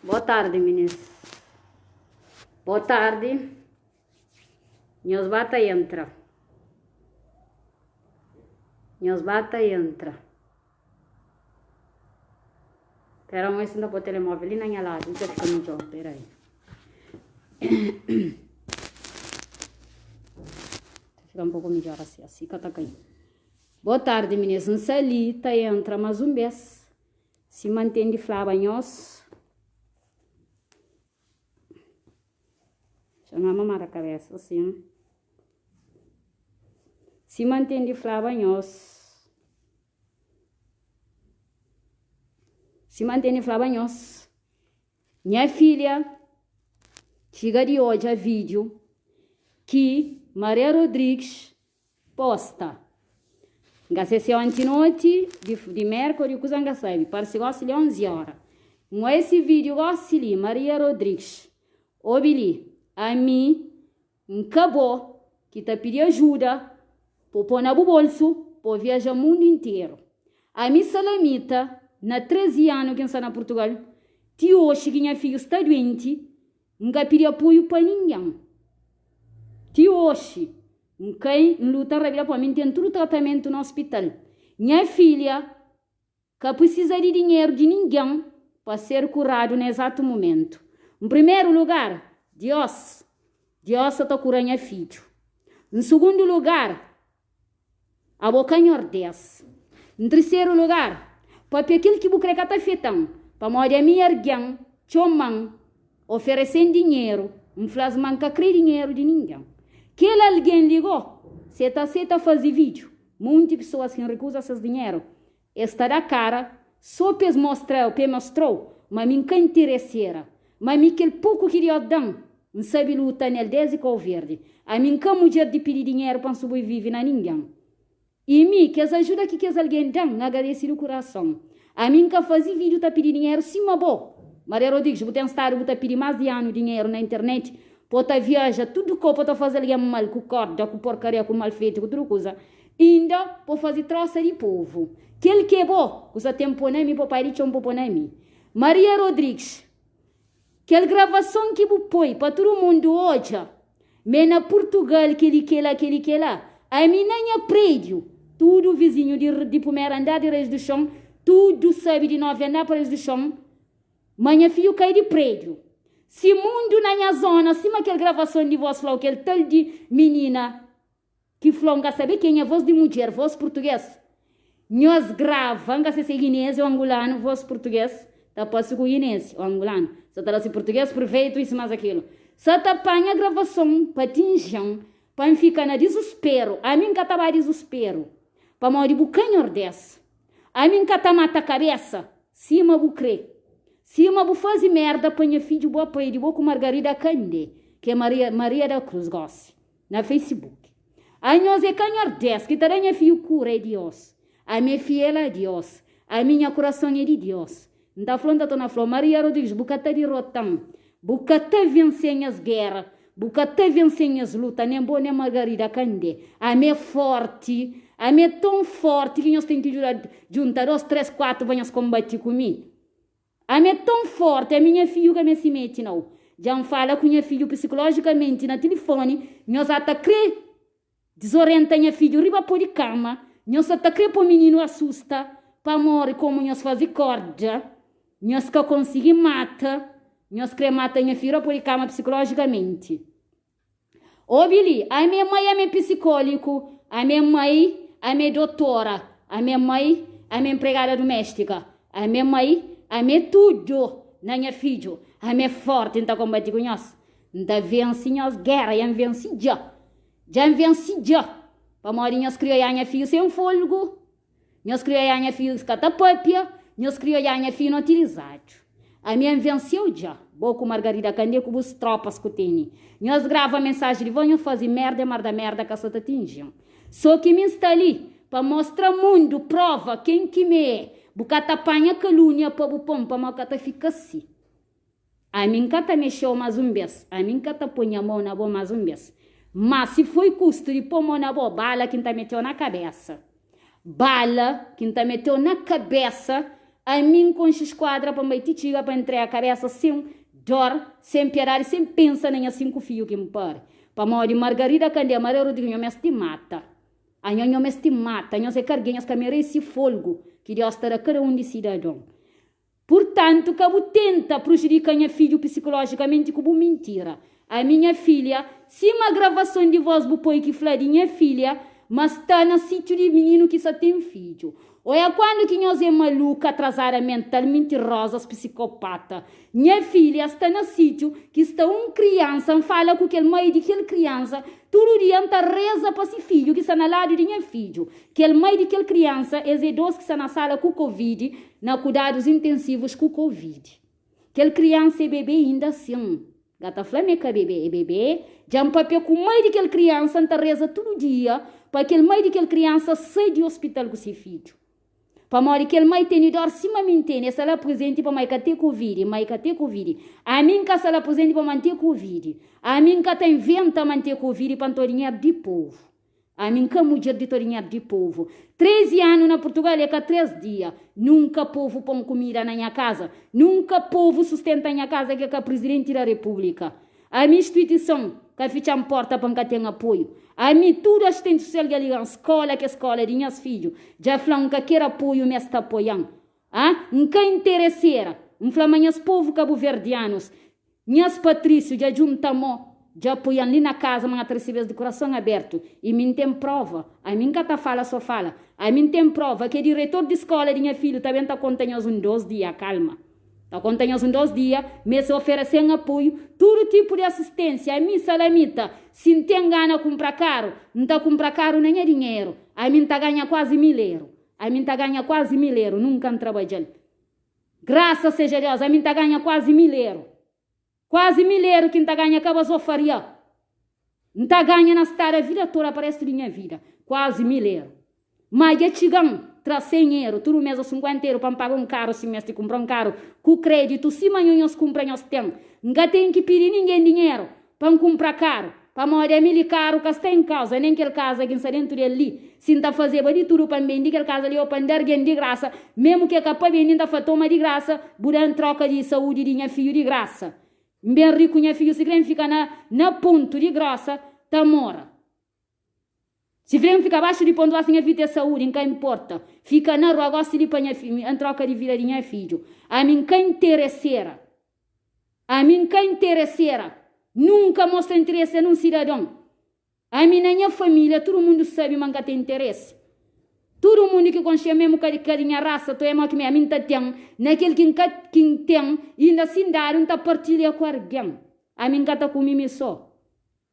Boa tarde, meninas. Boa tarde. Nós bata e entra. Nós bata e entra. Espera um instante para o telemóvel ali na minha lado. Deixa eu ficar melhor. Espera aí. Fica um pouco melhor assim. Assim que tá caindo. Boa tarde, meninas. Não ali, tá entra mais um vez. Se mantém de flabanhos. Deixa eu mamar a cabeça assim. Se mantém de flabanhos. Se mantém de flabanhos. Minha filha chega de hoje a vídeo que Maria Rodrigues posta. Gastei antinoite de Mercúrio que você sabe. Parece que gosta de 11 horas. Mas esse vídeo gosta de Maria Rodrigues. Obili. A mim, acabou que tá pedindo ajuda para pôr no bolso, para viajar o mundo inteiro. A mim, salamita, na 13 anos que está na Portugal, te hoje que minha filha está doente, nunca pediu apoio para ninguém. Te hoje, nunca luta para mim, tem todo o tratamento no hospital. Minha filha, que precisa de dinheiro de ninguém para ser curado no exato momento. Em primeiro lugar, Deus está curando minha filha. Em segundo lugar, a boca nordeste. Em terceiro lugar, para aquele que você está feitando, para morrer minha irmã, chomang, oferecendo dinheiro, não faz manca crer dinheiro de ninguém. Que alguém ligou, você está fazer vídeo, muitas pessoas que recusam esse dinheiro, está da cara, só para mostrou, mas me não interessa, mas me aquele pouco que eu dou, não sabe lutar nele desde que eu verde. A mim que mulher de pedir dinheiro para sobreviver na ninguém. E mim, que as ajuda que alguém dá, não agradece o coração. A mim que fazer vídeo tá pedir dinheiro, sim, mas bom. Maria Rodrigues, você está pedir mais de ano dinheiro na internet, pode viajar, tudo que pode fazer alguém mal, com corda, com porcaria, com mal feito, com tudo coisa. Ainda pode fazer troça de povo. Aquele que é bom, você tem ponemi, papai de chão ponemi. Maria Rodrigues, aquela gravação que você põe para todo mundo hoje, mas na Portugal, aquele lá, a minha prédio, tudo vizinho de primeira andar de reis do chão, tudo sabe de nove andar para reis do chão, minha filha cai de prédio. Se mundo na minha zona, se aquela gravação de voz falou, aquele tal de menina, que falou, não sabe quem é voz de mulher, voz português, nós gravamos, se é guinense ou angolano, voz português, tá passo com guinense ou angolano, se tá assim português perfeito, isso mais aquilo. Se tá apanha a gravação, para tinjão, para ficar na desespero, a mim que tá desespero, para morrer bucanho nordeste, a mim que tá mata a cabeça, cima bu crê, cima bu fazer merda, para minha filha boa para ele, com Margarida Cande, que é Maria da Cruz Gossi, na Facebook. A nós é canho nordeste, que tá minha filha cura é Deus, a minha filha é Deus, a minha coração é de Deus. Não falando da na flor, Maria Rodrigues, bucata de rotão, bucata vencer as guerras, bucata vencer as lutas, nem boa nem Margarida Cande. A minha forte, a minha tão forte que nós temos que juntar 2, 3, 4 banhas combater comigo. A minha tão forte, a minha filha que me se mete não. Já fala com minha filha psicologicamente na telefone, nós atacamos, desorienta minha filha, riba por de cama, nós atacamos para o menino assusta, para morrer como nós fazemos corda. Nós que conseguimos matar, nós queremos matar minha filha por cama psicologicamente. Ô, Billy, a minha mãe é minha psicólogo, a minha mãe é minha doutora, a minha mãe é minha empregada doméstica, a minha mãe é minha tudo, na minha filha, a minha forte, então combater com nós. Então vence nós guerra, e vence já. Já vence já. Para morrer nós criamos a minha filha sem fôlego, nós criamos a minha filha catapópia, nós criamos a minha filha não utilizado. A minha venceu já. Boa com Margarida Cande, com os tropas que tem. Nós gravamos mensagem de vão fazer merda que essa atingiam. Só que me está ali para mostrar ao mundo, prova quem que me é. Bucata apanha calúnia para o pão, para macata fica assim. A mim cata mexeu mais um vez. A mim cata põe a mão na boa mais um vez. Mas se foi custo de pôr a mão na boa, bala que está meteu na cabeça. Bala que está meteu na cabeça. A mim com esquadra para me tirar para entrar a cabeça sem dor, sem piedade, sem pensar nem assim com o filho que me pare. Para morrer Margarida Candé, Maria Rodrigues, me estimata. A nhonho me estimata, a nhonho se carguinhas que me esse folgo que Deus estará cada um de cidadão. Portanto, cabo tenta prejudicar minha filha psicologicamente como mentira. A minha filha, se uma gravação de voz põe que fala de minha filha, mas está no sítio de menino que só tem filho. Ou é quando que nós é maluca, atrasada mental, mentirosa, psicopata. Minha filha está no sítio que está uma criança, fala com aquele mãe de aquela criança, todo dia está reza para esse filho que está na lado de minha filho. Aquele mãe de aquela criança é idoso que está na sala com Covid, na cuidados intensivos com Covid. Aquela criança é bebê ainda assim. Gata flamenca bebê é bebê. Já um papel com mãe de aquela criança, está reza todo dia, para aquele mãe de aquela criança sair do hospital com seu filho. Para morrer que ele mãe tem dor cima mentene, essa lá presente para mãe que tem Covid, mãe que tem Covid. A mim que essa lá presente para manter Covid. A mim que tem venta manter Covid para torinhar de povo. A mim que mulher de torinhar de povo. 13 anos na Portugal é que 3 dias. Nunca povo põe comida na minha casa. Nunca povo sustenta minha casa que é a presidente da República. A minha instituição que fica porta para que tenha apoio. A mim, tudo assistente social que ali na escola, que a escola de meus filhos, já falam que quer apoio, me está apoiando. Nunca interesseira. Falam minhas povos cabo-verdianos, minhas patrícios, já juntamos, já apoiam ali na casa, mas recebem de coração aberto. E mim tem prova. A mim que tá fala, só fala. A mim tem prova que o diretor de escola de minha filha também está contando uns 2 dias, calma. Está contando uns 2 dias, me se oferecendo apoio, todo tipo de assistência. A mim, salamita, se tem gana comprar caro, não está comprar caro nem é dinheiro. A mim está ganha quase 1.000 euros. A mim está ganha quase 1.000 euros, nunca trabalhei. Graças seja Deus, a mim está ganha quase 1.000 euros. Quase 1.000 euros que está ganha acaba só faria. Não está ganha na história a vida toda, parece de minha vida. Quase 1.000 euros. Mas é chegando. Traz 100 euros, tudo mesmo 50 euros para pagar um carro, se mestre comprar um carro, com crédito, se amanhã nós compramos, nós temos. Não tem que pedir ninguém dinheiro para comprar carro, para morrer mil carro que está em causa, nem aquele caso que está dentro dele, se não está fazendo de tudo para vender aquele caso ali, ou para dar de graça, mesmo que é capaz de vender, está tomar de graça, burando troca de saúde de minha filho de graça. Bem rico, minha filho, se quer ficar na ponto de graça, está mora. Se virem ficar abaixo de ponto assim a vida é saúde, não importa. Fica na rua, gosta de panha em troca de vida de minha filho. A mim que interesseira. A mim que interesseira. Nunca mostra interesse num cidadão. A mim na minha família, todo mundo sabe que tem interesse. Todo mundo que conhece mesmo que a minha raça, tu é mais que a mim tá tem, naquele que tem, e ainda assim dar, não tá partilha com alguém. A mim que tá comigo só.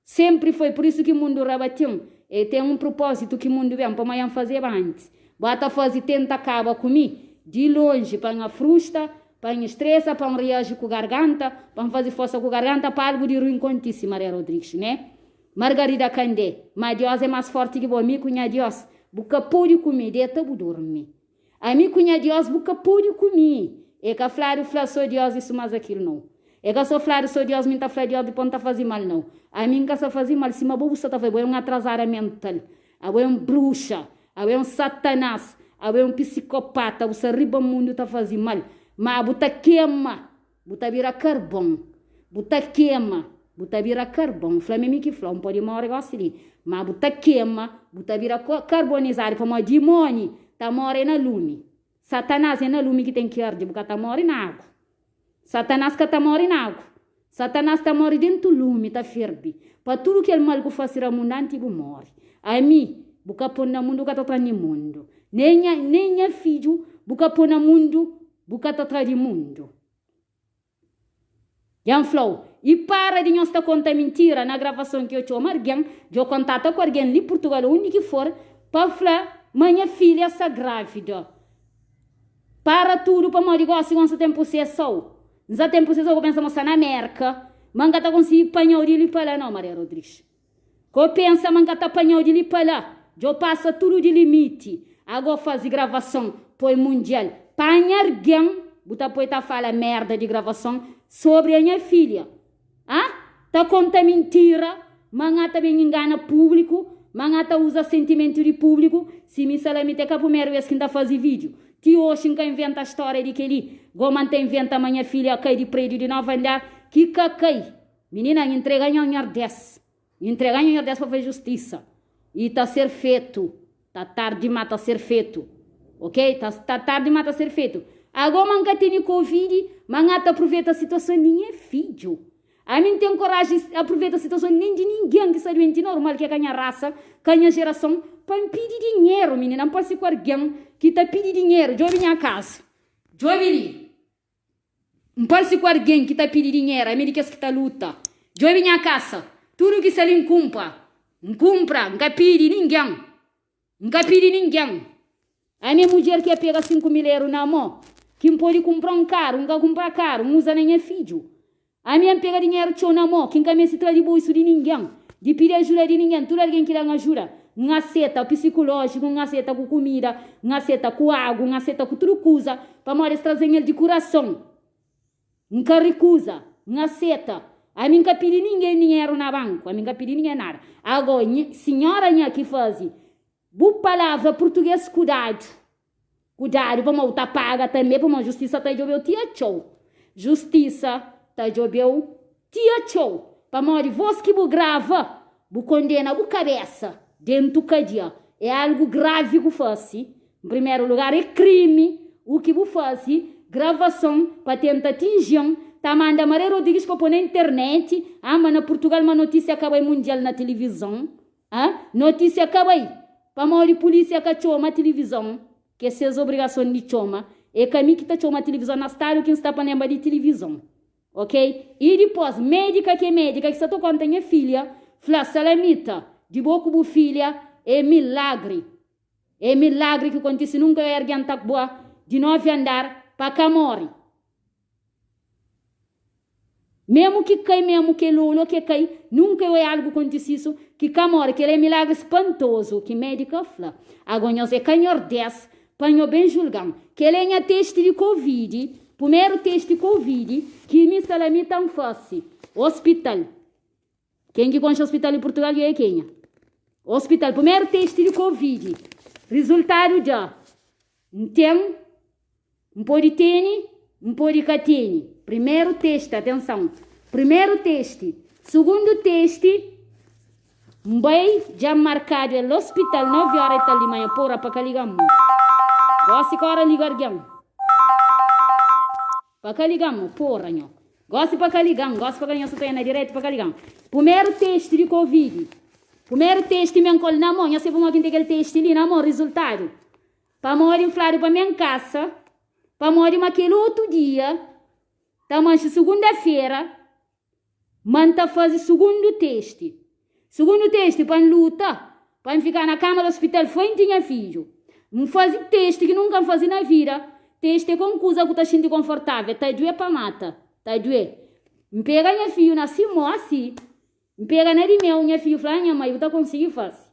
Sempre foi por isso que o mundo rabatiu. E tem um propósito que o mundo vem para amanhã fazer antes. Bota fazer, tenta acabar comigo. De longe, para uma frusta, para uma estressa, para um reagir com a garganta, para fazer força com a garganta, para algo de ruim contíssimo, Maria Rodrigues, né? Margarida Candé, mas Deus é mais forte que você, cunha Deus. Buca pode comer, deita bu dormir. A mim cunha Deus, buca pode comer. É que a flávio sou Deus, isso mais aquilo não. É que sou flávio, sou Deus, me tá flávio, Deus, de ponta fazer mal não. A mim que só fazer mal, se uma bolsa tá fazendo, é um atrasada mental, é um bruxa, é um satanás, é um psicopata, você riba o mundo tá fazendo mal. Mas buta queima, buta vira carvão, buta queima, buta vira carvão. Flamengo que flá, pode morrer igual assim. Mas buta queima, buta vira carbonizado, para uma demônio, tá morrendo na lume. Satanás é na lume que tem que arder, porque tá morrendo na água. Satanás que tá morrendo na água. Satanás está morrendo dentro do lume, está ferve. Para tudo que ele mal que faz no mundo antigo morre. A mim, buca pôr no mundo, buca tá no mundo. Nem é filho, buca pôr no mundo, buca tá no mundo. Jan Flow, e para de nós estar conta mentira na gravação que eu te alguém, eu contato com alguém ali em Portugal, onde que for, para falar, minha filha está grávida. Para tudo, para morrer igual assim, onde tem possessão. Não tem possessão, eu penso moça na América, manga tá conseguindo apanhar de ali para lá, não, Maria Rodrigues. Eu penso, manga tá apanhar de ali para lá, eu passo tudo de limite, agora faz gravação, põe mundial, para alguém, buta põe tá fala merda de gravação sobre a minha filha. Tá conta mentira, manga tá bem engana público, manga tá usa sentimento de público, se me salamite é a primeira vez que tá fazendo vídeo. Ti hoje nunca inventa a história de que ele gomante inventa a minha filha cai de prédio de Nova Andar, que cai. Menina, entrega a 10. Entrega a 10 para fazer justiça. E tá ser feito. Tá tarde, mas tá ser feito. Ok? Tá tarde, mas tá ser feito. Agora, manca tem Covid, manca aproveita a situação, nem é filho. A mim tem coragem de aproveitar a situação nem de ninguém que está doente normal, que é a minha raça, que a minha geração, para pedir dinheiro, menina. Não pode ser com alguém que está pedindo dinheiro. Eu vim a casa. Eu vim. Não pode ser com alguém que está pedindo dinheiro. A América que está luta. Eu vim a casa. Tudo que se ele compra, não pede ninguém. Não pede ninguém. A minha mulher que pega 5 mil euros na mão, que pode comprar um carro, não comprar carro, não usa nem filho. A minha pega dinheiro tchau na mão, quem me se traz de bolso de ninguém, de pedir ajuda de ninguém, tudo alguém que dá ajuda, não aceita psicológico, não aceita com comida, não aceita com água, não aceita com tudo coisa, para mais trazer ele de coração, nunca recusa, não aceita. A mim nunca pedi ninguém dinheiro na banco, a mim nunca pedi ninguém nada. Agora, senhora minha que faz, boa palavra português, cuidado, para mal tá paga também, para mal justiça tá jogando tia tchau, justiça tá jogando tia tchau, para mal voz que bu grava, bu condena bu cabeça dentro do cadeia, é algo grave que faz. Em primeiro lugar é crime, o que bu faz, gravação para tentar atingir. Tá manda Maria Rodrigues para pôr na internet, mas na Portugal uma notícia acaba mundial na televisão, notícia acaba aí, para mal de polícia que chama a televisão, que essas obrigações de chama, é caminho que tá chama a televisão na estado que está para lembrar de televisão, ok? E depois médica que está tocando tem filha, fala salamita, de boca bu filha, é milagre que acontece nunca é erguer boa de 9 andar para cá morre. Mesmo que lolo que cai, nunca é algo acontecido que camora, que é milagre espantoso, que médica fala. Agora nós é canhor 10, panho bem julgam, que ele é teste de Covid, primeiro teste de Covid, que me salami tão fácil. Hospital. Quem que conhece hospital em Portugal é quem? Hospital, primeiro teste de Covid. Resultado já. Tem, pode ter, pode catene. Primeiro teste, atenção. Primeiro teste. Segundo teste, vai já marcado no hospital 9 horas da manhã, porra, para cá ligamos. Gosto que hora ligar alguém. Para cá ligamos, porra, não. Gosto para cá ligamos, gosto para cá ligamos, você na direita para cá ligamos. Primeiro teste de Covid. Primeiro teste, me encolhe na mão, eu sei como tem aquele teste ali na mão, resultado. Para morrer inflado para minha casa, para morrer naquele outro dia. Tá, mas segunda-feira, manta fazer segundo teste. Segundo teste para luta, para ficar na cama do hospital, foi tinha filho. Não faz teste que nunca fazia na vida. Teste com coisa que tá sentindo confortável, tá doer para mata, tá doer. Me pega minha filho na assim. Me pega na de meu, minha filho fala, minha mãe, eu tá conseguindo fazer.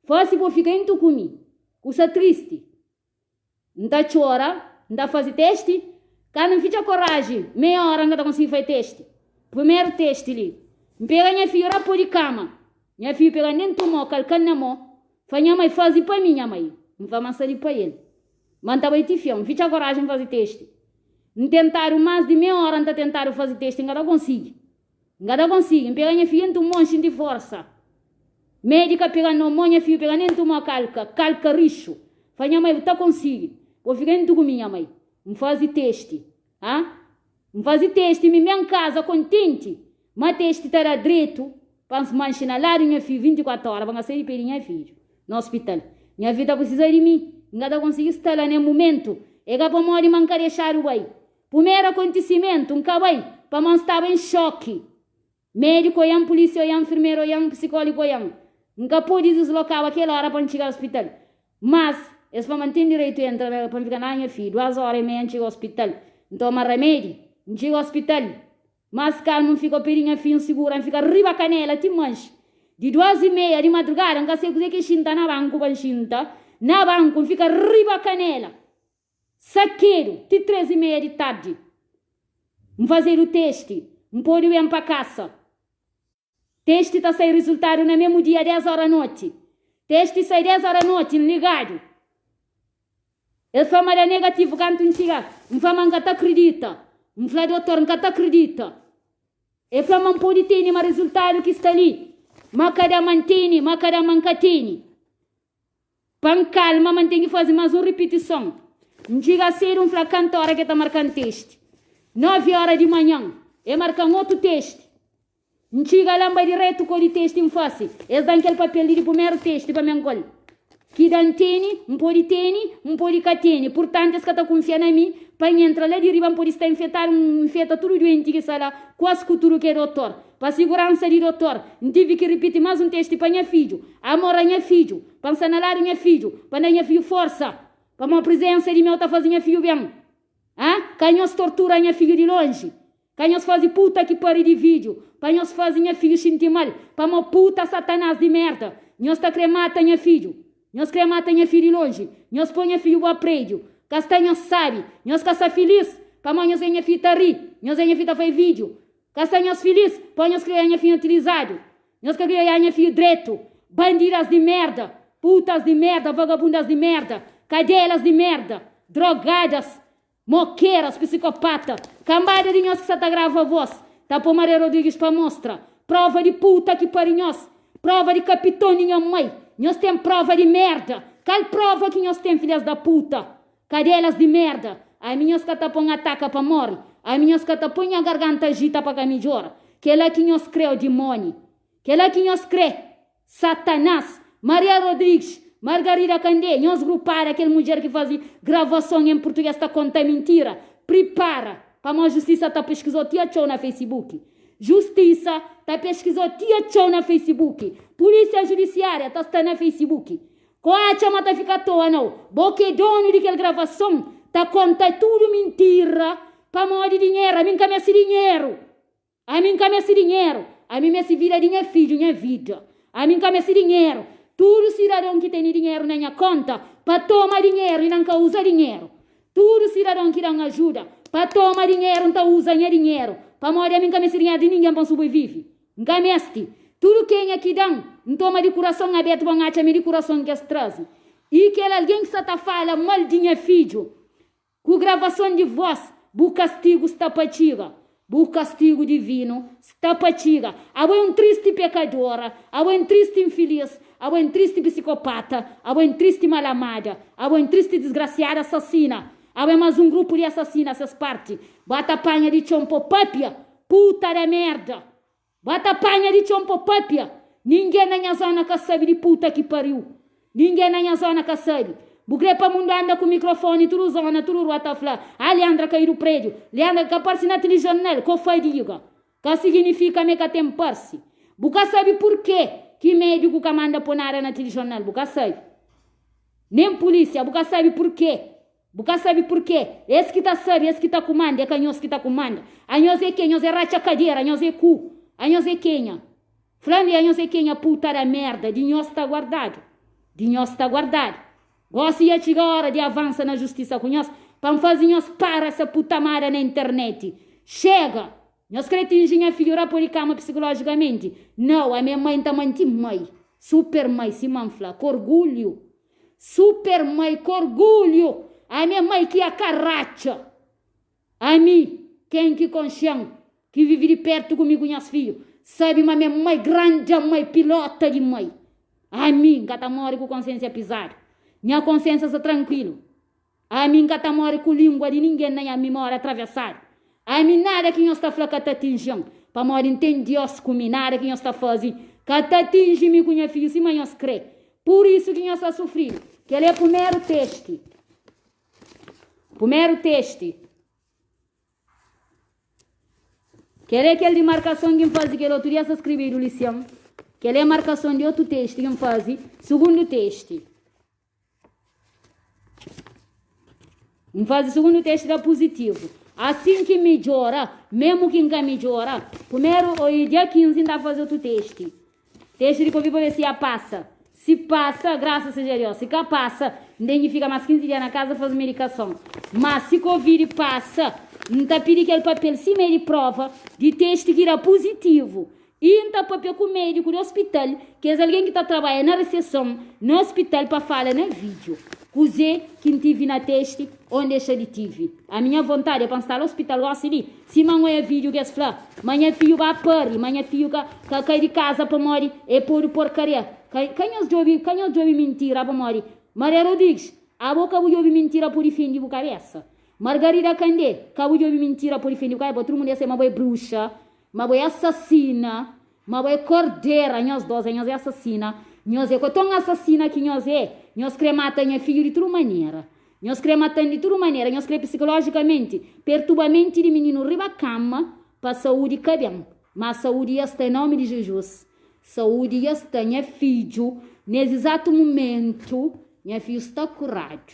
Faz por ficar em tu comigo. Coisa triste. Não tá chora, não tá fazer teste. Quando não fica coragem, meia hora não consigo fazer teste. Primeiro teste ali. Pega minha filha para de cama. Minha filha pega nem tomou, calcando na mão. Faz minha mãe fazer para mim, minha mãe. Não vai mais sair para ele. Manda vai te fiar, não fica coragem de fazer teste. Não tentaram mais de meia hora, não tentaram fazer teste, não consigo. Não consigo. Pega minha filha, não tomou, de força. Médica pega no mão, minha filha pega nem tomou calca rixo. Faz minha mãe, não consigo. Vou ficar em tu com minha mãe. Não faz teste, não faz teste, me minha casa contente, mas teste terá direito, para se manchar lá, minha filha, 24 horas, para sair para minha filha, no hospital. Minha vida precisa de mim, não consigo estar lá no momento, é que para morrer, mancar deixar o bem. Primeiro acontecimento, bem, para não estar em choque. Médico, polícia, enfermeiro, psicólogo, nunca pode deslocar aquela hora para chegar ao hospital. Mas, eles vão manter direito entra para ficar na minha filha, 2h30 chega ao hospital. Não toma remédio, não chega ao hospital. Mas calma, fica perinha filho segura, fica riba canela, te mancha. De 2h30 de madrugada, não sei o que chinta na banco, na banco, fica riba canela. Saqueiro, de 3h30 de tarde. Não fazer o teste, não pode ir para casa. Teste está sem resultado no mesmo dia, 10 horas da noite. Teste sai 10 horas da noite, ligado. Ele fala é negativo, canto não chega. Não fala que não acredita. Não fala doutor, não acredita. Ele fala que pode ter mas resultado que está ali. Mas cada mantém, mas cada mancatene. Para calma, mantém que fazer mais uma repetição. Não chega a ser um cantora que está marcando texto. 9 horas de manhã, é marcando outro texto. Não chega a lamba direto com o texto em face. Eles dão aquele papel de primeiro texto para mim. Que dan teni, um pode catene. Portanto, esse que está confiando em mim, para entrar lá de riba, pode estar infecta tudo doente que está lá, quase que tudo que é doutor. Para segurança de doutor, não tive que repetir mais um texto para minha filho. Amor a minha filho, para sanalar minha filho, para dar minha filho força, para uma presença de meu tá fazendo minha filho bem. Canhos tortura minha filho de longe. Canhos faz puta que pare de vídeo, para nós fazer minha filho sentir mal, para uma puta satanás de merda. Nós está cremata minha filho. Nós queremos matar minha filha longe. Nós põe minha filha para prédio. Castanha sabe. Nós caça feliz. Para mãe nós minha filha rir. Nós minha filha faz vídeo. Castanha feliz. Põe nós criar minha filha utilizado. Nós criar minha filha direito. Bandidas de merda. Putas de merda. Vagabundas de merda. Cadelas de merda. Drogadas. Moqueiras. Psicopata. Cambada de nós que está grava a voz. Tá por Maria Rodrigues para mostrar. Prova de puta que pare nós. Prova de capitão de minha mãe. Nós temos prova de merda. Qual prova que nós temos, filhas da puta? Cadelas de merda. A minha que tá põe ataca para morrer. A minha que tá põe a garganta agita para camijora. Que é lá que nós crê o demônio. Que é lá que nós crê Satanás. Maria Rodrigues, Margarida Candé. Nós grupar aquela mulher que fazia gravação em português está conta mentira. Prepara. Para a justiça tá pesquisou tia tchau na Facebook. Justiça tá pesquisou tia tchau na Facebook. Polícia Judiciária tá na Facebook. Coacha mata fica à toa não. Boque dono de aquela gravação tá conta tudo mentira. Para morrer de dinheiro. A mim caminha esse dinheiro. A mim caminha esse dinheiro. A mim se vira de minha filha, minha vida. A mim caminha esse dinheiro. Todo cidadão que tem dinheiro na minha conta para tomar dinheiro e não usa dinheiro. Todo cidadão que dá ajuda para tomar dinheiro não usa dinheiro. Para morrer a mim caminha esse dinheiro de ninguém para sobreviver. Não este. Tudo quem aqui dá, não toma de coração aberto, para achar de coração que traz. E que alguém que está fala mal de minha filho, com gravação de voz, o castigo está patiga. O castigo divino está patiga. A um triste pecadora, a um triste infeliz, a um triste psicopata, a um triste malamada, a um triste desgraciada assassina. A mais um grupo de assassinas, essas partes. Bata panha de chompo papia, puta da merda. Bata panha de chompo papia. Ninguém na minha zona que sabe de puta que pariu. Ninguém na minha zona que sabe. Bugre para mundo anda com o microfone, tudo zona, tudo rota flá. A Leandra caiu do prédio. Leandra que aparece na televisão, que foi diga. Que significa me que tem parse. Buca sabe por quê que médico que manda ponar na televisão, buca sabe. Nem polícia, buca sabe por quê. Buca sabe por quê. Esse que tá sabe, esse que tá comanda, é canhos que tá comanda. Anhos é quem, anhos é racha cadeira, anhos é cu. Anhos é quem. Flame, anhos é quem, a puta da merda. De nós está guardado. De nós está guardado. Gosto de chegar a hora de avançar na justiça com nós, para fazer nós para essa puta mara na internet. Chega! Nós queremos que a filha por cama psicologicamente. Não, a minha mãe está mantendo mãe. Super mãe, se manfla, com orgulho. Super mãe, com orgulho. A minha mãe que é a carracha. A mim, quem que consciente, que vive de perto comigo e meus filhos. Sabe, mas minha mãe grande, a mãe pilota de mãe. A mim, que está morrendo com consciência pisada. Minha consciência está tranquilo. A mim que está morrendo com língua de ninguém na minha memória atravessada. A mim nada que nós está falando que está atingindo. Para morrer entender Deus comigo, nada que nós está fazendo. Que está atingindo com minha filha, se nós crê. Por isso que nós está sofrendo. Que ele é o primeiro teste. Primeiro teste. Que ele é aquele de marcação que faz que ele outro dia se escreveu lição. Que ele é a marcação de outro texto que faz. Segundo teste. Faz o segundo teste da positivo. Assim que melhora, mesmo que não melhora, primeiro, dia 15 ainda faz outro teste. Teste de Covid para ver se passa. Se passa, graças a Deus. Se passa, nem fica mais 15 dias na casa faz medicação. Mas se Covid passa, não está pedindo aquele papel, se meio de prova, de teste que era positivo. E não está papel com o médico do hospital, que é alguém que está trabalhando na recepção, no hospital, para falar no vídeo. Cusê que tive na teste, onde deixa de tive. A minha vontade é para estar no hospital, assim, se não é vídeo que é falar, manhã filho vai pari, manhã filho que cai de casa para morrer, é por porcaria. Canhos de mentira para morrer. Maria Rodrigues, a boca de mentira por defender a cabeça. Margarida Candé, cabo de mentira por defender a cabeça, todo mundo é uma boa bruxa, uma boa assassina, uma boa cordeira, nós dois, nós é assassina. Nós é tão assassina que nós queremos matar minha filha de toda maneira. Nós queremos matar de toda maneira. Nós queremos psicologicamente, perturbar a mente de menino riba a cama para a saúde caber. Mas a saúde está em nome de Jesus. Saúde está minha filho. Nesse exato momento, minha filha está curado.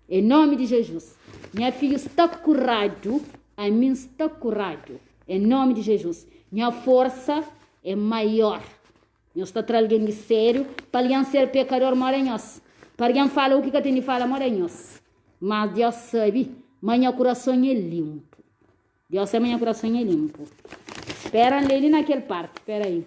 Em nome de Jesus. Minha filha está curado. A mim está curado. Em nome de Jesus. Minha força é maior. Nós está trazendo sério para alguém ser pecador morenhos. Para alguém falar o que tem de falar morenhos. Mas Deus sabe, meu coração é limpo. Deus sabe, meu coração é limpo. Espera ali naquele parte, espera aí.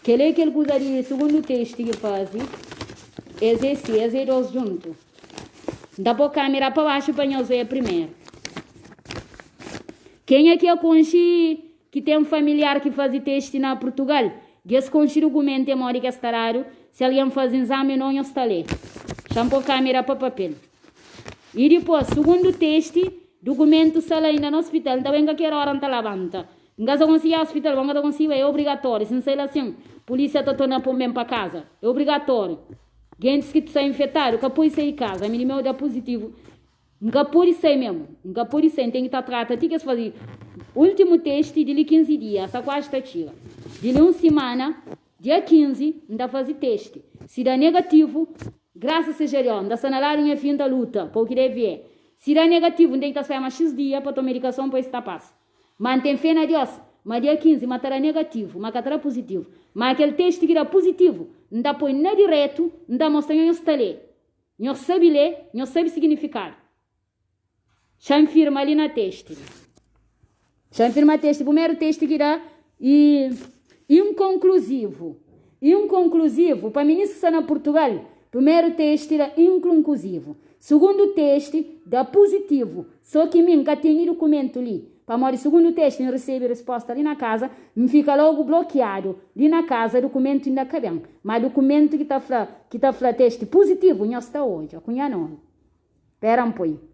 Que lei que ele usaria, segundo o texto que faz, esse dois juntos. Dá para a câmera para baixo para nós ver primeiro. Quem é que conhece que tem um familiar que faz teste na Portugal? Esse conhece documento é mori que está raro. Se alguém faz exame não está ali. Chama a câmera para papel. E depois, segundo teste, documento sala ainda no hospital. Então, venga que hora não levanta. Não consegue ir ao hospital, não consegue é obrigatório. Se não sei assim, polícia está tornando para casa. É obrigatório. Gente que está infectado, que pode sair de casa. A mínima é positivo. Nunca pode ser mesmo. Nunca pode ser. Tem que estar tratado. Tem que fazer. Último teste de 15 dias. Essa quase está tira. De uma semana, dia 15, ainda fazer teste. Se dá negativo, graças a Deus, ainda sanalar em fim da luta. Para o que deve é. Se dá negativo, tem que estar mais X dias para tomar medicação para estar paz. Mantém fé na Deus. Mas dia 15, matará negativo. Mas estará positivo. Mas aquele teste que dá positivo, ainda põe na direto, ainda mostra que não está ali. Não sabe ler, não sabe significar. Já firma ali na teste. Já firma teste. Primeiro teste que dá inconclusivo. Inconclusivo, para ministro que está na Portugal, primeiro teste dá inconclusivo. Segundo teste dá positivo. Só que mim nunca tem documento ali. Para morrer segundo teste, não recebe resposta ali na casa, me fica logo bloqueado. Ali na casa, documento ainda cabe. Mas documento que está falando teste positivo, não está hoje. A cunha não. Espera um pouco.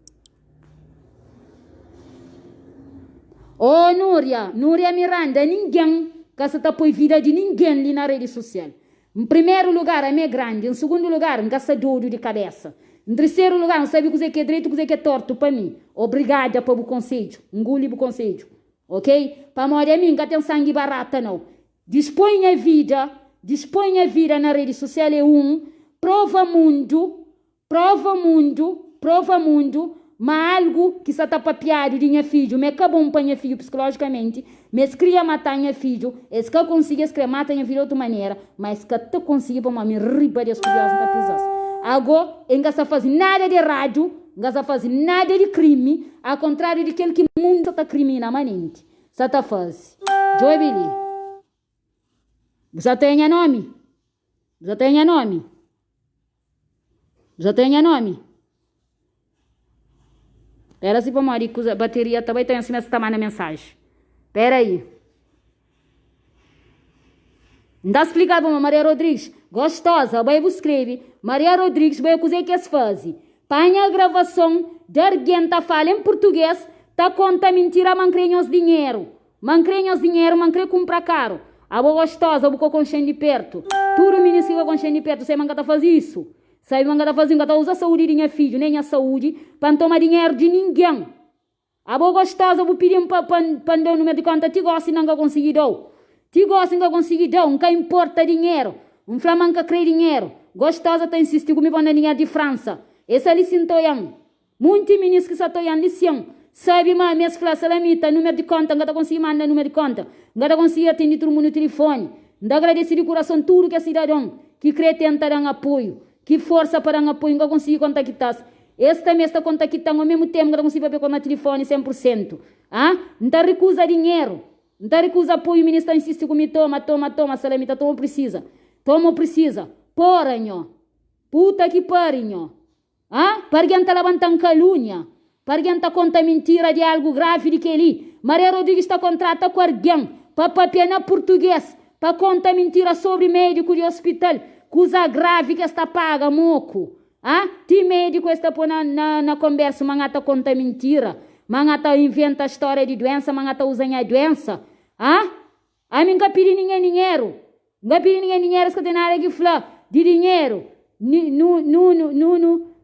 Oh, Núria Miranda, ninguém que está põe vida de ninguém ali na rede social. Em primeiro lugar, a minha grande. Em segundo lugar, não gasta dor de cabeça. Em terceiro lugar, não sabe o que é direito, o que é torto para mim. Obrigada para o conselho. Engole o conselho. Ok? Para morrer a mim, que tem sangue barata, não. Dispõe a vida na rede social é prova mundo, mas algo que está papiado de minha filho, me acabou para minha filho psicologicamente, me queria matar minha filho, es que eu consegui escrever matar minha filho de outra maneira, mas que eu consegui para me riba de estudiosos da pessoa. Agora, não está fazendo nada de rádio, não está fazendo nada de crime, ao contrário de aquele que o mundo está criminalmente. Você está fazendo. Joy Billy. Você tem nome? Você tem nome? Você tem nome? Espera se para morrer, que a bateria também está ensinando essa tamanho mensagem. Espera aí. Não dá explicar para Maria Rodrigues. Gostosa, vai escreve. Maria Rodrigues, vai dizer que se faz. Panha a gravação de alguém que fala em português, tá conta mentira, mancrenhos dinheiro. Mancrenhos dinheiro, mancre comprar caro. A boa gostosa, a boa consciente de perto. Tudo ministro que consciente de perto, você manga tá fazendo isso. Sabe, manga tá fazendo, tá usa a saúde de minha filha, nem a saúde, para tomar dinheiro de ninguém. A boa gostosa, eu vou pedir para dar o número de conta, te gosta e não conseguir dar. Te gosta e não conseguir dar, nunca importa dinheiro. Um flamanca crê dinheiro. Gostosa tá insistindo comigo na dinheiro de França. Essa lição toian. Muitos ministros que estão toian lição. Sabe, mas minhas flas salamita, número de conta, não tá conseguindo mandar número de conta. Não tá conseguindo atender todo mundo no telefone. Não agradecer de coração tudo que é cidadão. Que crê tentar dar apoio. Que força para dar apoio, não conseguir contactar. Esta mês está contactando ao mesmo tempo, não consigo ver com o telefone 100%. Ah? Não recusa dinheiro. Não recusa apoio, o ministro insiste comigo, toma, salamita, toma precisa. Porra, nho. Puta que pariu, Parganta levantam calúnia. Parganta conta mentira de algo grave de que ali. Maria Rodrigues está contrata com alguém para papiar português, para conta mentira sobre médico de hospital. Coisa grave que está paga, moco. Ti médico está por na conversa, mangata conta mentira. Mangata inventa a história de doença, mangata usa a doença. A mim nunca pedi ninguém dinheiro. Nunca pedi ninguém dinheiro, que tem nada que falar de dinheiro.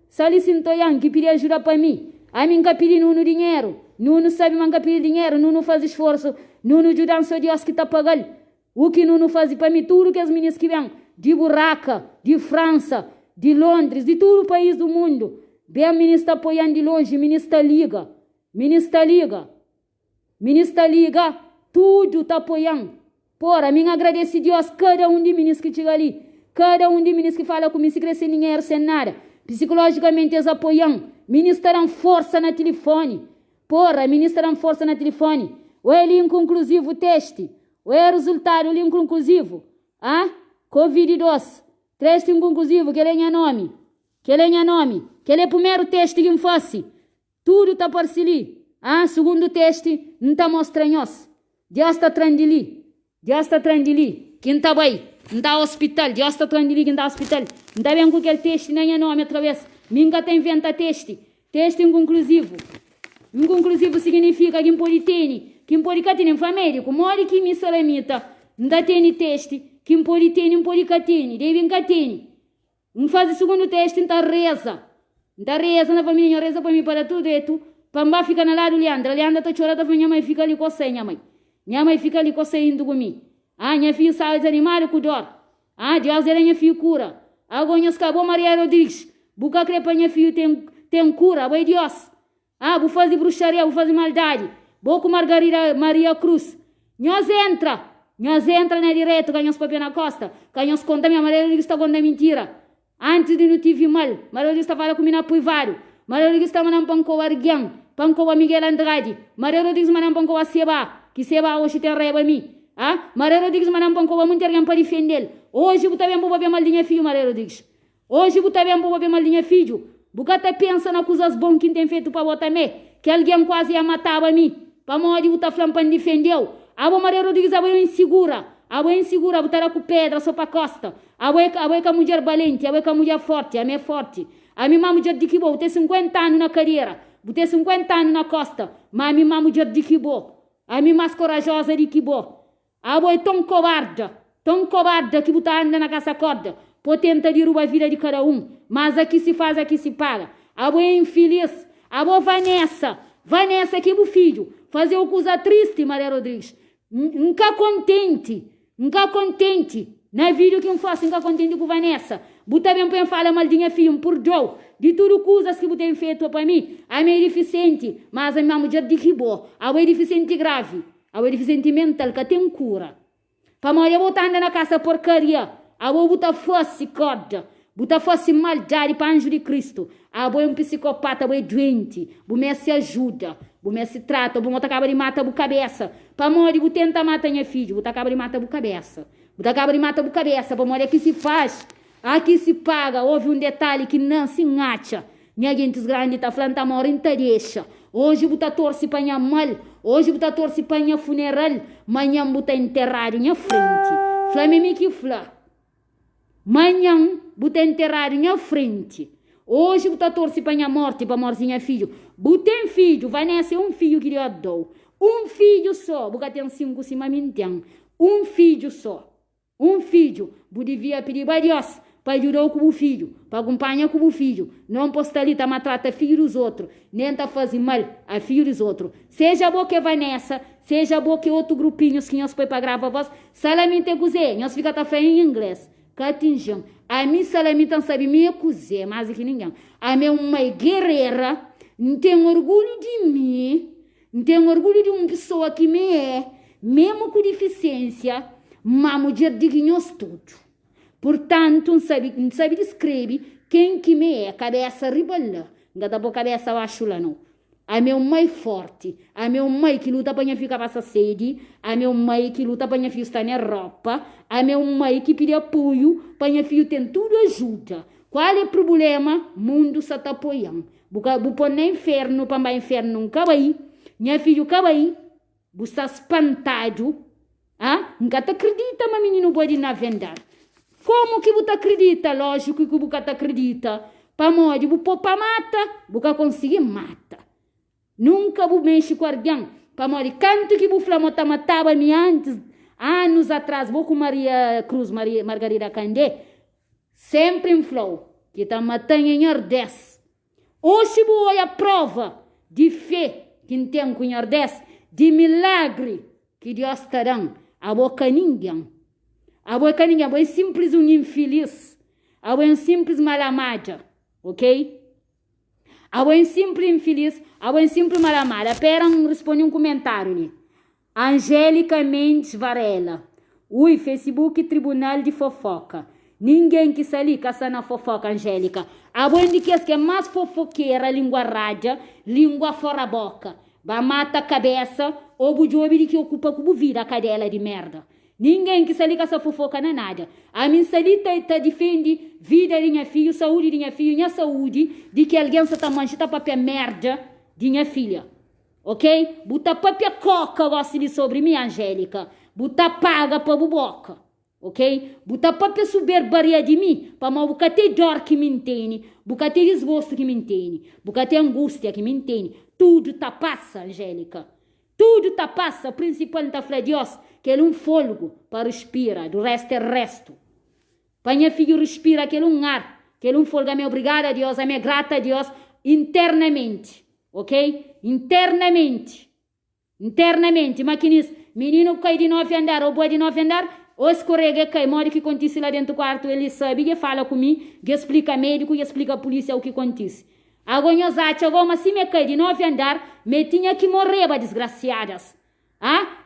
Solicito yang que pedi ajuda para mim. A mim nunca pedi dinheiro. Nuno sabe manga pedir dinheiro, Nuno faz esforço. Nuno ajuda o Deus que está pagando. O que Nuno faz para mim, tudo que as meninas que vêm de Buraca, de França, de Londres, de todo o país do mundo. Bem, a ministra apoiando de longe, ministra liga, tudo está apoiando. Porra, mim agradece a Deus, cada um de ministros que chega ali, cada um de ministros que fala comigo, se crescer dinheiro sem nada. Psicologicamente eles apoiam. Ministra dão força na telefone. Porra, ministra dão força na telefone. O é link conclusivo teste. O é resultado link conclusivo. Covid-2. Teste inconclusivo, que ele é nome. Que ele é o primeiro teste que me fosse. Tudo está por si ali. Segundo teste, não está mostrando nós. Deus está tranquilo. Quem está bem? Não está hospital. Deus está tranquilo, quem está hospital. Não está bem com aquele teste, nem é nome outra vez. Minga tem inventa teste. Teste inconclusivo. Inconclusivo significa que pode ter. Quem pode ter família. Como olha que me salamita. Não está tendo teste. Quem pode ter, não pode ter. Deve ter. Não faz o segundo teste, não está reza. Não está reza na família, reza para mim para tudo isso. Para mim fica na lado Leandra. Leandra está chorando, minha mãe fica ali com você, minha mãe. Minha mãe fica ali com você indo comigo. Minha filha sai desanimada com dor. Deus era minha filha cura. Agora nós acabou Maria Rodrigues. Buca crepa minha filha tem cura, vai Deus. Vou fazer bruxaria, vou fazer maldade. Vou com Margarida Maria Cruz. Nós entra na direto, ganhamos papel na costa. Ganhamos conta, minha Maria Rodrigues está contando mentira. Antes de não tive mal, Maria Rodrigues está falando comigo na Puivaro. Maria Rodrigues está mandando pancou Arguian, pancou Miguel Andrade. Maria Rodrigues mandando pancou a Seba, que Seba hoje tem reba mim. Maria Rodrigues mandando pancou a muito alguém para defender. Hoje você também pode mal dinha filho, Maria Rodrigues. Hoje você também pode mal dinha filho. Você até pensa nas coisas boas que tem feito para você também. Que alguém quase ia matar a mim. Para morrer, você está falando para defender. A Maria Rodrigues é insegura. Você está com pedra só para costa. A mulher valente, a mulher forte, a minha forte. A minha mulher de que boa, tem 50 anos na carreira. Você tem 50 anos na costa. Mas a minha mulher de que boa. A minha mais corajosa de que boa. A é tão covarde que você anda na casa corda. Pode tentar derrubar a vida de cada um. Mas aqui se faz, aqui se paga. A é infeliz. A Vanessa que é o filho. Fazer uma coisa triste, Maria Rodrigues. Nunca contente. Na vídeo que eu faço, nunca contente com Vanessa. Você também pode falar mal de minha filha, por Deus. De tudo coisas que você tem feito para mim. A minha é deficiente, mas a minha mulher de que boa. A é deficiente grave. A é deficiente mental, que tem cura. Para morrer, você anda na casa porcaria. A você fosse corda. Você fosse maldade para anjo de Cristo. A é um psicopata, a é doente. Você se ajuda. Você se trata. Você acaba de matar a cabeça. Para morrer, você tenta matar minha filha. Você acaba de matar a cabeça. Você acaba de matar a cabeça. Para morrer, aqui se faz. Aqui se paga. Houve um detalhe que não se engacha. Minha gente grande está falando, está morrendo, deixa. Hoje você torce para minha mal. Hoje você torce para minha funeral. Amanhã você enterrado na frente. Flame que flá. Amanhã você enterrado na frente. Hoje você torce para minha morte, para a morte de minha filho. Você tem filho, vai nascer um filho que eu dou. Um filho só. Você tem 5 cima mintão. Um filho só. Um filho. Você devia pedir para Deus para ajudar com o filho, para acompanhar com o filho. Não posta ali, tá maltrata filho dos outros, nem tá fazendo mal a filho dos outros. Seja bom que vai nessa, seja bom que outro grupinho que nós põe para gravar voz, salaminte cozê, nós fica tá falando em inglês. Catinjão. A mim salaminte não sabe me cozê, mais que ninguém. A minha mãe guerreira, não tem orgulho de mim, não tem orgulho de uma pessoa que me é, mesmo com deficiência, mas mulher digna tudo. Portanto, não sabe descrever quem que me é, cabeça ribalã. Não dá para cabeça abaixo lá, não. A minha mãe forte. A minha mãe que luta para ficar passar sede. A minha mãe que luta para filho estar na roupa. A minha mãe que pede apoio para filho ter tudo ajuda. Qual é o problema? O mundo está te apoiando. Você pôr no inferno para o inferno não acaba aí. Minha filha acaba aí. Você está espantado. Nunca te acredita, mas menino pode na venda. Como que você acredita? Lógico que você acredita. Para morrer, você mata. Você consegue mata. Nunca você mexe com alguém. Para morrer, canto que você matava antes, anos atrás, você com Maria Cruz, Margarida Candé, sempre em flow, que está matando em Nordeste. Hoje você é a prova de fé que tem com Nordeste, de milagre que Deus está dando. A boca ninguém. A boca ninguém. A boca é simples um infeliz. A boca é simples malamada. Ok? A boca é simples infeliz. A boca é simples malamada. Pera, responde um comentário ali. Angélica Mendes Varela. Ui, Facebook Tribunal de Fofoca. Ninguém que sali caça na fofoca, Angélica. A boca que é mais fofoqueira, língua rádia, língua fora boca. Vai mata a cabeça, ou o job que ocupa como vira a cadela de merda. Ninguém que se liga essa fofoca na nada. A minha salita tá defende vida de minha filha, saúde de minha filha, minha saúde, de que alguém está manchando papel merda de minha filha. Ok? Buta papel coca gosta de sobre mim, Angélica. Buta paga para buboca. Ok? Buta papel soberbaria de mim, para mal buca ter dor que me entende, buca ter desgosto que me entende, buca ter angústia que me entende. Tudo tá passa, Angélica. Tudo tá passa. O principal tá falando Deus, que é um fôlego para respirar. Do resto é resto. Para minha filha respira, que é um ar. Que é um fôlego. Me obrigada a Deus, me grata a Deus internamente. Ok? Internamente. Internamente. Maquinis, menino cai de 9 andar, ou boa de 9 andar, ou escorrega, cai, mora que acontece lá dentro do quarto, ele sabe, que fala comigo, que explica médico, que explica a polícia o que acontece. Agonhosate, agora se me cai de 9 andar, me tinha que morrer, desgraciadas.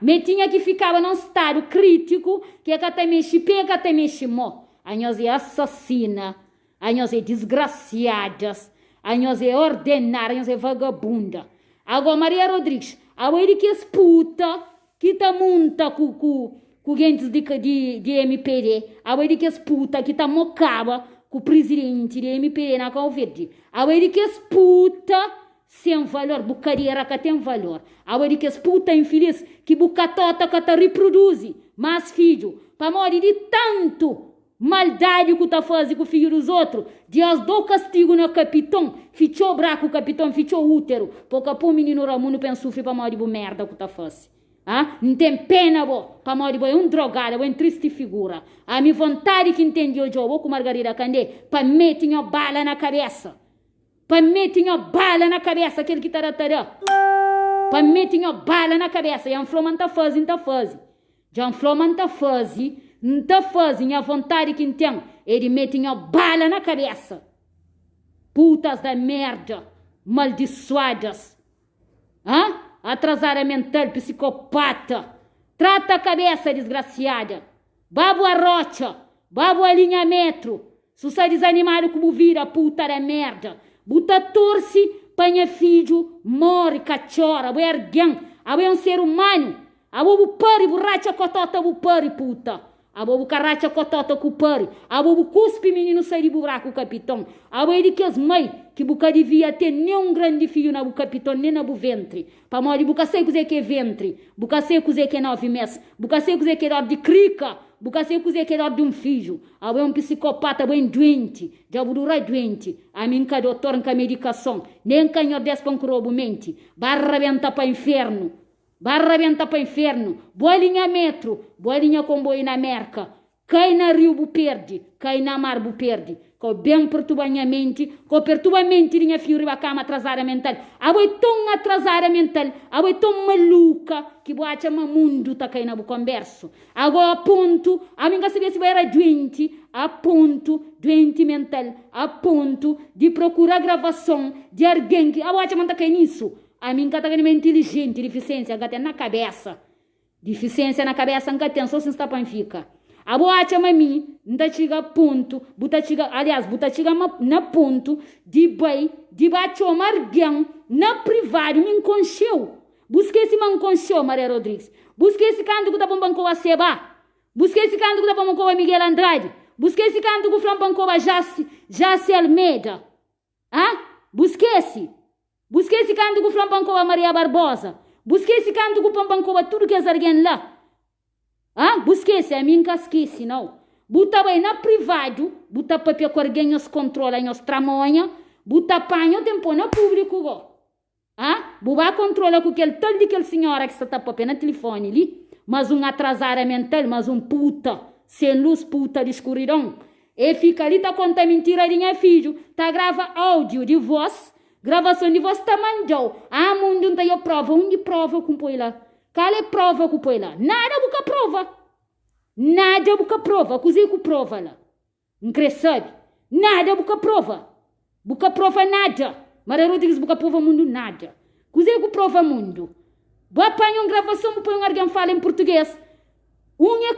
Me tinha que ficar num estado crítico, que até mexe pega, até mexe mó. A nós é assassina, a nós é desgraciadas, a nós é ordenar, a nós é vagabunda. Agora Maria Rodrigues, a ele que é puta, que tá monta com gente de MPD, a ele que é puta, que tá mocaba, com o presidente de MPD na Cabo Verde. A ele que é puta sem valor, bucaria que tem valor. A ele que é puta infeliz, que bucatota que tá reproduz, mas filho, para morrer de tanto maldade que tá fazendo com o filho dos outros, Deus dá castigo no capitão, fichou braco o capitão, fichou útero, porque o menino Ramuno pensa sofrer para morrer de merda que tá fazendo. Não tem pena, para morrer, é um drogado, é uma triste figura. A minha vontade que entende hoje, eu vou com Margarida Candé, para meter uma bala na cabeça. Para meter uma bala na cabeça, aquele que está para meter uma bala na cabeça. E a Floman tá fazendo, Já a Floman tá fazendo, a vontade que tem, ele mete uma bala na cabeça. Putas da merda, maldiçoadas. Atrasada mental, psicopata. Trata a cabeça, desgraciada. Babo a rocha. Babo a linha metro. Se você é desanimado como vira, puta da merda. Buta torce, panha filho, morre, cachorra, é alguém. É um ser humano. Abo pari, borracha, cotota, pari, puta. Abo caracha, cotota, pari. Abo cuspe, menino, sai de buraco, capitão. Abo ele que as mães, que buca devia ter nenhum grande filho na buca capitão, nem na bu ventre. Para morrer, buca sei que é ventre. Buca sei que é 9 meses. Buca sei que é dor de crica. Buca sei que é dor de um filho. Abo é um psicopata bem doente. Já budurai doente. A mim que doutor, que medicação. Nem canhor despancrobo mente. Barra venta para inferno. Barra venta para inferno. Boa linha metro. Boa linha comboio na merca. Cai na rio bu perde. Cai na mar bu perde. Com bem perturba minha mente. Com perturba a mente de minha filha riba cama atrasada mental. Abo é tão atrasada mental. Abo é tão maluca. Que boa chama mundo tá caindo na bu converso. Agora a ponto. A minha sabia se vai era doente. A ponto. Doente mental. A ponto. De procurar gravação. De alguém que. A boa chama tá caindo nisso. A minha tá caindo inteligente. Deficiência. Gata na cabeça. Deficiência na cabeça. Nunca tem. Só se está para ficar. A boa chama mim, não chega ponto, buta chega na ponto de bai, de baixo margão, na privado, me enconcheu. Busquei esse manconcheu, Maria Rodrigues. Busquei esse canto que tá banco a Seba. Busquei esse canto que tá banco a Miguel Andrade. Busquei esse canto que tá banco a Jace Almeida. Busquei esse. Busquei esse canto que tá banco a Maria Barbosa. Busquei esse canto que tá banco a tudo que é alguém lá. Busquei esse, a mim casquece, não. Buta bem na privado, buta papel com alguém os controla em os tramonha, buta panho tempo na público go. Buba controla com aquele tal de aquele senhora que está papel na telefone ali, mas atrasada mental, mas puta, sem luz puta de escuridão. E fica ali, tá conta mentira de minha filho, tá grava áudio de voz, gravação de voz tá mandou. Mundo não tem prova, onde prova com põe lá? Qual é prova com põe lá? Nada buca prova. Nada buca prova, cozinha com prova lá. Não sabe? Nada buca prova. Buca prova nada. Maria Rodrigues buca prova mundo nada. Cozinha com prova mundo. Boa apanha uma gravação, põe alguém fala em português.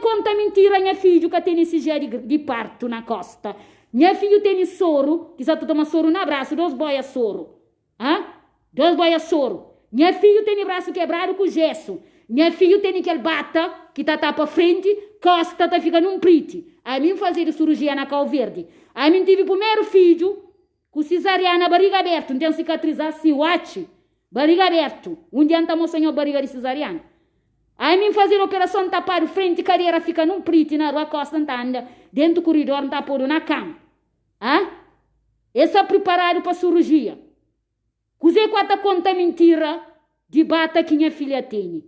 Conta mentira, minha filho que tem esse dia de parto na costa. Minha filho tem soro, que só toma soro no braço, 2 boias soro. 2 boias soro. Minha filho tem braço quebrado com gesso. Minha filho tem aquele bata que tá para frente, costa tá fica num prite. A mim fazer cirurgia na Cal Verde. A mim tive o primeiro filho com cesariana, barriga aberta, não tem cicatrizar assim, barriga aberta. Um dia tá mostrando barriga de cesariana. A mim fazer operação tapar frente, carreira fica num prite na rua, costa tá anda dentro do corredor, não tá pondo na cama. Esse é preparado para cirurgia. Cusei quanta conta mentira de bata que minha filha tem.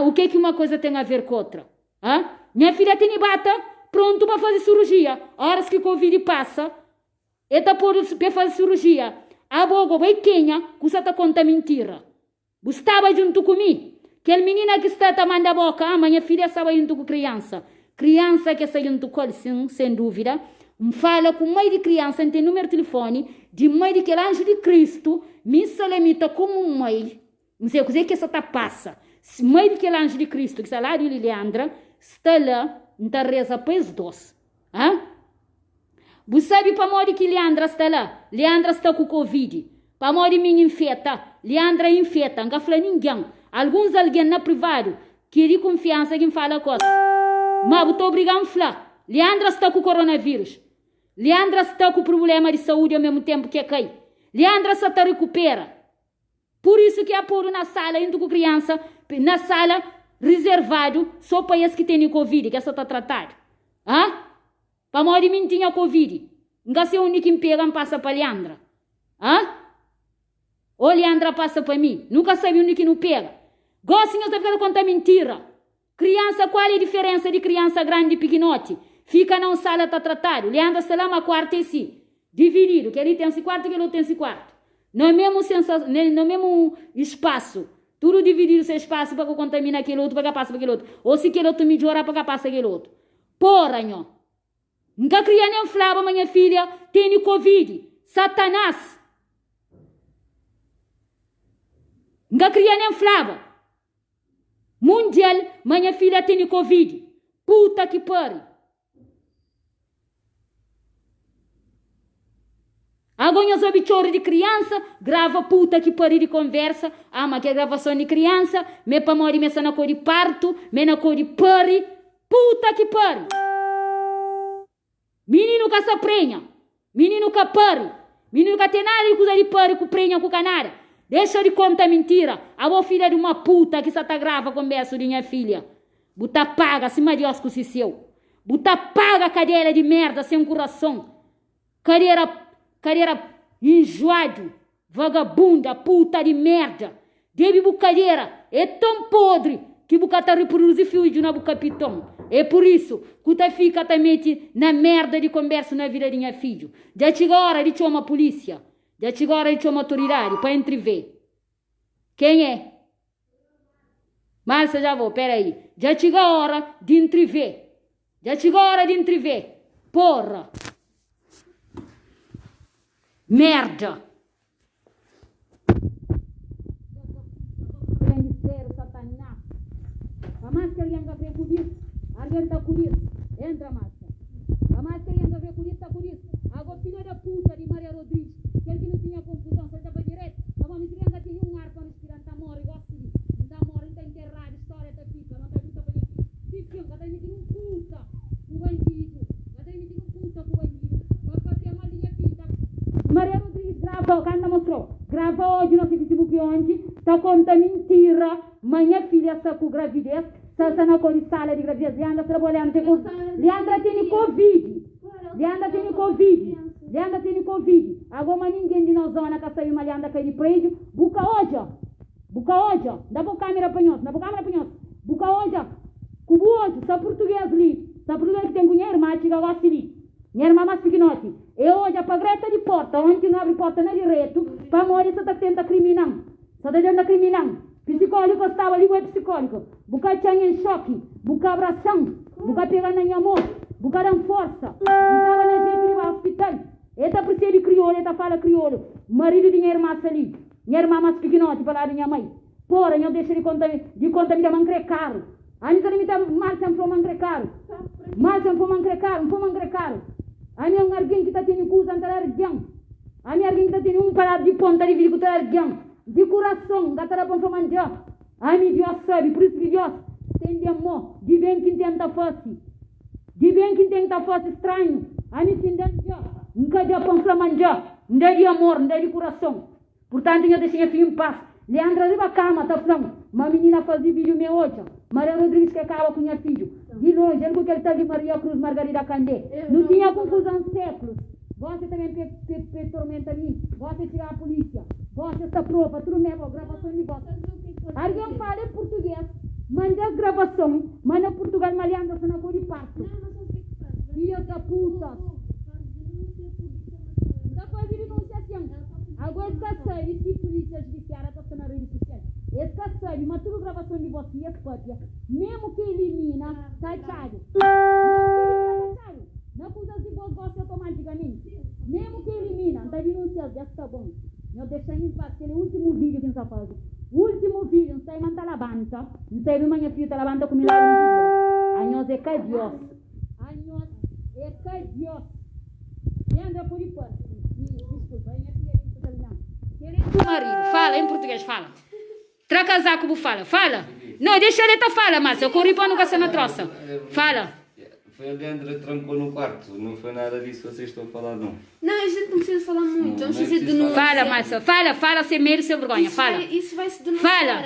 O que uma coisa tem a ver com outra? Minha filha tem bata, pronto para fazer cirurgia. Horas que Covid passa, está por fazer cirurgia. A boga vai quenha, custa tá conta mentira. Estava junto comigo. Aquela menina que está tomando a boca, minha filha estava junto com criança. Criança que está junto com sem dúvida. Fala com mãe de criança, tem número de telefone, de mãe de aquele anjo de Cristo, me salamita como mãe. Não sei o que essa tá passa. Mãe de aquele anjo de Cristo, que está lá de Leandra, está lá, está reza para os dois. Você sabe para modo que Leandra está lá? Leandra está com Covid. Para modo minha infeta, Leandra infeta, não fala ninguém. Alguém na privado, que de confiança que fala coisa. Mas estou obrigado a falar. Leandra está com coronavírus. Leandra está com problema de saúde ao mesmo tempo que cai. Leandra está recupera. Por isso que é pôr na sala, indo com criança, na sala reservado, só para esse que tem Covid, que essa está tratado. Para morrer mim tinha Covid. Não sei onde que me pega, passa para Leandra. Ou Leandra passa para mim. Nunca sabe onde que não pega. Gostinho de ficar conta mentira. Criança, qual é a diferença de criança grande e pequenote? Fica na sala, está tratado. Leandra está lá, uma quarta e si. Dividido, que ele tem esse quarto, que ele tem esse quarto. No mesmo espaço. Tudo dividido esse espaço para que contamina aquele outro, para que passa para aquele outro. Ou se aquele outro melhora, para que passa aquele outro. Porra, nhó. Nunca criança nem falava, minha filha, tem Covid. Satanás. Nunca criança nem falava. Mundial, minha filha tem Covid. Puta que pariu. Agora sobre choro de criança, grava puta que pariu de conversa. Mas que é gravação de criança, me para morrer, me na cor de parto, me na cor de pari. Puta que pariu. Menino que se prenha, menino que pari, menino que tem nada de coisa de pari, que prenha com canara. Deixa de contar mentira. A boa filha de uma puta que só tá grava com berço de minha filha. Buta paga, se marios com o seu. Buta paga cadeira de merda sem coração. Cadeira enjoado, vagabunda, puta de merda. Deve bucadeira, é tão podre que bucata reproduzir filho na buca pitão. É por isso que tu fica também na merda de conversa na vida de minha filho. Já chegou a hora de chamar a polícia. Já chegou a hora de chamar a autoridade para entrever. Quem é? Márcia, já vou, peraí. Já chegou a hora de entrever. Já chegou a hora de entrever. Porra. Merda. A máscara yang gak kudir, alguém tá kudir, entra máscara. A máscara yang gak kudir tá kudir. Agora filha da puta de Maria Rodrigues, que ele não tinha confusão, só estava direto. como se ainda tem ar para respirar, tá morre, gosta de. Tá morre, tá enterrado, história tá fica, não tá luta para ele. Fica, tá me um puta, o bandido. Tá me um puta, o bandido. Vai ter uma linha pinta. Maria Rodrigues gravou, quando mostrou. Gravou hoje no Facebook ontem, tá contando mentira. Minha filha está com gravidez, está na sala de gravidez, Leandra trabalhando, Leandra tem Covid. Leandra tem Covid. Leandra tem Covid. Agora ninguém de nós zona que saiu uma Leandra que é de prédio. Buca hoje. Dá para câmera para nós. Buca hoje. Cubo hoje. Está português ali. Está português que tem com minha irmã, que gosta ali. Minha irmã mais pequenote. Eu hoje para greta de porta, onde não abre porta nem direito, para morrer você está tentando criminal. Você está tentando criminal. Psicólogo estava ali, o psicólogo. Buca tinha em choque. Buca abração. Buca pegar na minha mão. Buca dar força. Estava na gente no hospital. Eta percebe crioulo, eta fala crioulo. Marido de minha irmã ali. Minha irmã mais pequenote, para lá de minha mãe. Porra, eu deixo de conta me dar mangre caro. Aí você me dá mais um mangre caro. Mais um mangre caro. Aí meu alguém que está tendo coisa anterior argão. Aí alguém que está tendo parado de ponta de vida que está argão. De coração, da tarapa para manjar. Aí Deus sabe, por isso que Deus tem de amor. De bem que tenta fosse. De bem que tenta fosse estranho. Aí me sindente. Nunca de pão para manjar, não de amor, não de coração. Portanto, eu deixei a filha em paz. Leandra arriba a cama, tá falando. Uma menina fazia vídeo meu hoje. Maria Rodrigues que acaba com minha filho. De longe, ele porque ele está de Maria Cruz, Margarida Candé. Não tinha confusão séculos. Você também tormenta mim. Você tirar a polícia. Você está prova, tudo mesmo, gravação de voz. Alguém fala em português, manda as gravações, manda Portugal, Malianda, você não pode parto. Filha da puta. Agora escassei, se polícia judiciária está sendo judiciária. Escassei, mas tudo gravação de você é própria. Mesmo que elimina, tá chato. Não acusa de voz gosta automaticamente. Mesmo que elimina, tá denunciando, já está bom. Eu deixei em paz, aquele último vídeo que nós fazemos. O último vídeo, não sei manta lavança, não sei minha filha lavanta com milagre de Deus. Anhos é que Deus. Anhos é que Deus. E anda por aí, desculpa, minha filha do marido, fala em português, fala. Tracasar como fala. Não, deixa ele tá fala, mas eu corri para nunca ser na troça. Fala. Foi a Leandra trancou no quarto, não foi nada disso que vocês estão a falar, não. Não, a gente não precisa falar muito, vamos fazer preciso denúncia. Fala, Márcia, fala sem medo, sem vergonha, fala. Isso vai se denunciar, Fala.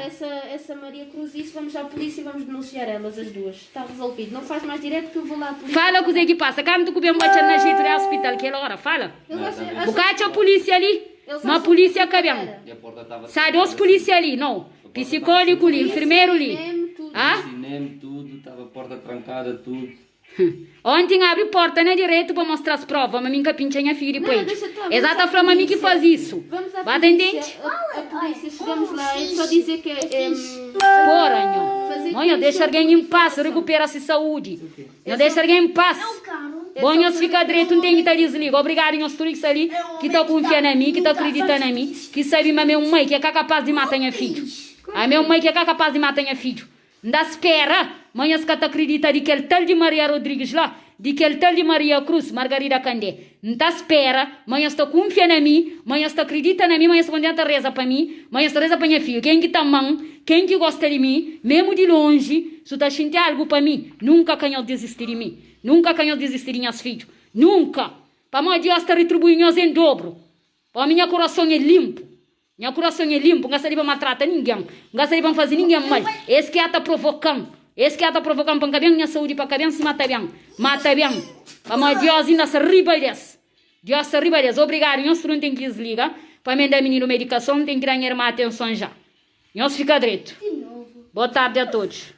essa Maria Cruz, isso vamos à polícia e vamos denunciar elas, as duas. Está resolvido, não faz mais direto que eu vou lá à polícia. Fala o que passa, cá tu comer um bate na jeito do hospital, que hora, fala. Bocate a polícia ali, uma polícia cabendo. Sai dos polícia ali, não. Psicólogo ali, enfermeiro ali. Cinema, tudo, estava a porta trancada, tudo. Ontem abre porta na direito para mostrar as provas, mas minha pintinha filha depois. Exata falou a mim que faz isso. Vai entender? A polícia, chegamos lá, é só dizer que é... Porra, não. Deixa alguém em paz, recupera-se saúde. Não deixa alguém em paz. Bom, eu fica direito, não tem que estar desliga. Obrigado, meus turistas ali, que estão confiando em mim, que estão acreditando em mim, que sabem a minha mãe que é capaz de matar minha filho. A minha mãe que é capaz de matar minha filho. Não espera, mãe, que está acreditando de que ele tal de Maria Rodrigues lá, de que ele tal de Maria Cruz, Margarida Candé. Não espera, mãe, está confiando em mim, mãe, está acreditando em mim, mãe, está contenta reza para mim, mãe, está reza para minha filha. Quem que está mão, quem que gosta de mim, mesmo de longe, se está sentindo algo para mim, nunca canhou desistir de mim. Nunca canhou desistir de minhas filhos. Nunca. Para mãe, Deus está retribuindo em dobro. Para minha coração é limpo. Minha coração é limpo. Não gostaria de maltratar ninguém. Não gostaria de fazer ninguém mal. Esse que está provocando. Esse que está provocando para caber minha saúde, para caber se mata bem. Mata bem. Para mãe, Deus ainda se ribalhece. Deus se ribalhece. Obrigado. Nós não tem que desligar. Para me dar menino medicação, tem que dar minha irmã atenção já. Nós fica direito. Boa tarde a todos.